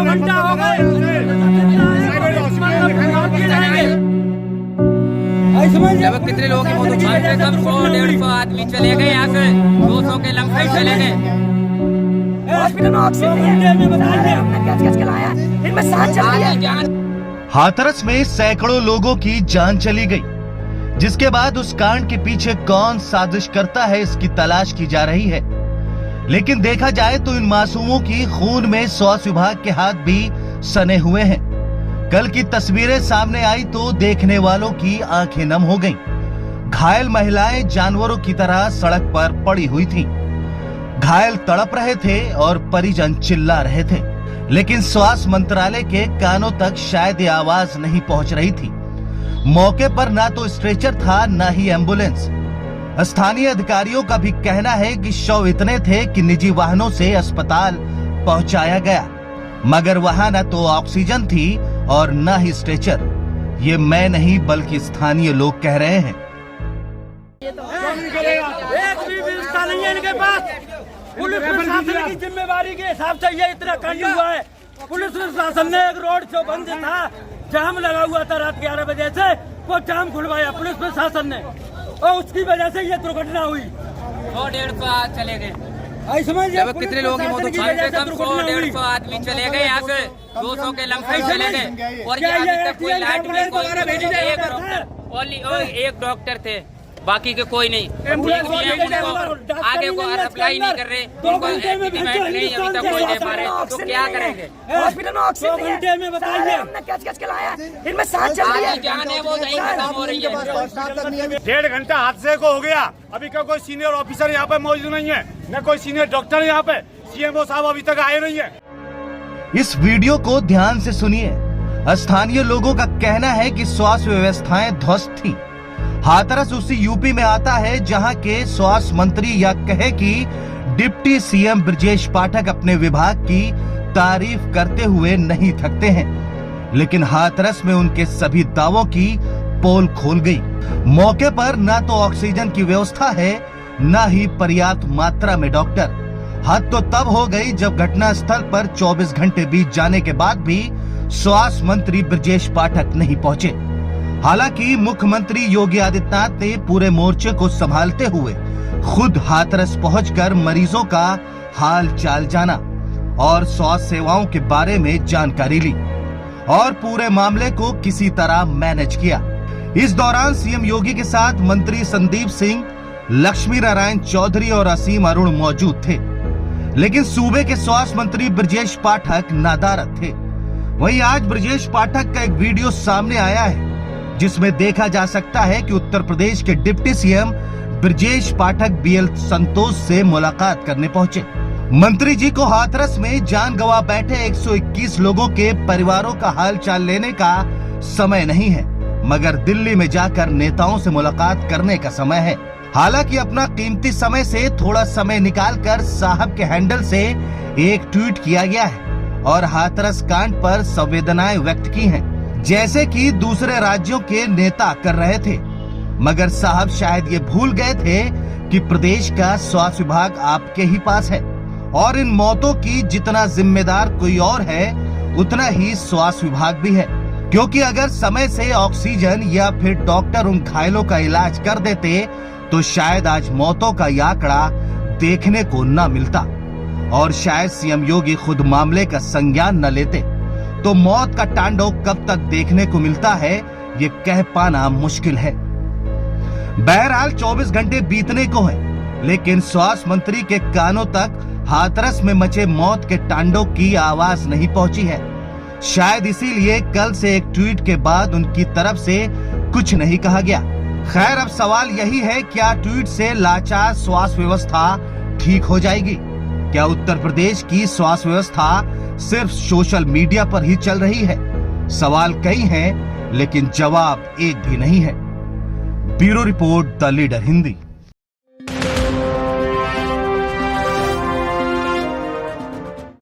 घंटा हो गए। जब कितने लोगों की मौत हुई? कम से कम 100-150 आदमी चले गए यहाँ से, 200 के लमसम चले गए। हॉस्पिटल में ऑक्सीजन हमने कैच के लाया, इनमें सांस चल रही है। हाथरस में सैकड़ों लोगों की जान चली गई, जिसके बाद उस कांड के पीछे कौन साजिश करता है इसकी तलाश की जा रही है। लेकिन देखा जाए तो इन मासूमों की खून में स्वास्थ्य विभाग के हाथ भी सने हुए हैं। कल की तस्वीरें सामने आई तो देखने वालों की आंखें नम हो गईं। घायल महिलाएं जानवरों की तरह सड़क पर पड़ी हुई थीं। घायल तड़प रहे थे और परिजन चिल्ला रहे थे, लेकिन स्वास्थ्य मंत्रालय के कानों तक शायद ये आवाज नहीं पहुंच रही थी। मौके पर ना तो स्ट्रेचर था, ना ही एम्बुलेंस। स्थानीय अधिकारियों का भी कहना है कि शव इतने थे कि निजी वाहनों से अस्पताल पहुंचाया गया, मगर वहां न तो ऑक्सीजन थी और न ही स्ट्रेचर। ये मैं नहीं बल्कि स्थानीय लोग कह रहे हैं। एक भी व्यवस्था नहीं है इनके पास। पुलिस प्रशासन की जिम्मेवारी के हिसाब से ये इतना कांड हुआ है। पुलिस प्रशासन ने एक रोड जो बंद था, जाम लगा हुआ था रात 11 बजे से, वो जाम खुलवाया पुलिस प्रशासन ने, और उसकी वजह से ये दुर्घटना हुई। 100-150 चले गए। जब कितने लोगों की मौत हुई? कम से कम 100-150 आदमी चले गए यहाँ से, 200 के लमसम चले गए। और ये अभी तक कोई लाइट नहीं, कोई एक डॉक्टर थे, बाकी के कोई नहीं। उनको आगे को अप्लाई नहीं कर रहे, उनको एग्रीमेंट नहीं अभी तक कोई दे पा रहे, तो क्या करेंगे? हॉस्पिटल में ऑक्सीजन में बताइए हमने कैच के लाया, इनमें सांस चल रही है। जान है वो नहीं खत्म हो रही है। 1.5 घंटा हादसे को हो गया, अभी का कोई सीनियर ऑफिसर यहाँ पे मौजूद नहीं है, न कोई सीनियर डॉक्टर यहाँ पे। सीएमओ साहब अभी तक आए नहीं है। इस वीडियो को ध्यान से सुनिए। स्थानीय लोगों का कहना है कि स्वास्थ्य व्यवस्थाएं ध्वस्त थी। हाथरस उसी यूपी में आता है जहां के स्वास्थ्य मंत्री या कहे कि डिप्टी सीएम ब्रजेश पाठक अपने विभाग की तारीफ करते हुए नहीं थकते हैं, लेकिन हाथरस में उनके सभी दावों की पोल खोल गई। मौके पर न तो ऑक्सीजन की व्यवस्था है, न ही पर्याप्त मात्रा में डॉक्टर। हद तो तब हो गई जब घटना स्थल पर 24 घंटे बीत जाने के बाद भी स्वास्थ्य मंत्री ब्रजेश पाठक नहीं पहुंचे। हालांकि मुख्यमंत्री योगी आदित्यनाथ ने पूरे मोर्चे को संभालते हुए खुद हाथरस पहुंचकर मरीजों का हाल चाल जाना और स्वास्थ्य सेवाओं के बारे में जानकारी ली और पूरे मामले को किसी तरह मैनेज किया। इस दौरान सीएम योगी के साथ मंत्री संदीप सिंह, लक्ष्मी नारायण चौधरी और असीम अरुण मौजूद थे, लेकिन सूबे के स्वास्थ्य मंत्री ब्रजेश पाठक नादारद थे। वहीं आज ब्रजेश पाठक का एक वीडियो सामने आया है, जिसमें देखा जा सकता है कि उत्तर प्रदेश के deputy CM Brajesh Pathak BL संतोष से मुलाकात करने पहुंचे। मंत्री जी को हाथरस में जान गंवा बैठे 121 लोगों के परिवारों का हालचाल लेने का समय नहीं है, मगर दिल्ली में जाकर नेताओं से मुलाकात करने का समय है। हालांकि अपना कीमती समय से थोड़ा समय निकालकर साहब के हैंडल से एक ट्वीट किया गया है और हाथरस कांड पर संवेदनाएं व्यक्त की हैं, जैसे कि दूसरे राज्यों के नेता कर रहे थे। मगर साहब शायद ये भूल गए थे कि प्रदेश का स्वास्थ्य विभाग आपके ही पास है और इन मौतों की जितना जिम्मेदार कोई और है, उतना ही स्वास्थ्य विभाग भी है। क्योंकि अगर समय से ऑक्सीजन या फिर डॉक्टर उन घायलों का इलाज कर देते तो शायद आज मौतों का ये आंकड़ा देखने को न मिलता और शायद सीएम योगी खुद मामले का संज्ञान न लेते। तो मौत का तांडव कब तक देखने को मिलता है, ये कह पाना मुश्किल है। बहरहाल 24 घंटे बीतने को हैं, लेकिन स्वास्थ्य मंत्री के कानों तक हाथरस में मचे मौत के तांडव की आवाज नहीं पहुंची है। शायद इसीलिए कल से एक ट्वीट के बाद उनकी तरफ से कुछ नहीं कहा गया। खैर, अब सवाल यही है, क्या ट्वीट से लाचार स्वास्थ्य व्यवस्था ठीक हो जाएगी? क्या उत्तर प्रदेश की स्वास्थ्य व्यवस्था सिर्फ सोशल मीडिया पर ही चल रही है? सवाल कई हैं, लेकिन जवाब एक भी नहीं है। Bureau report, the leader Hindi.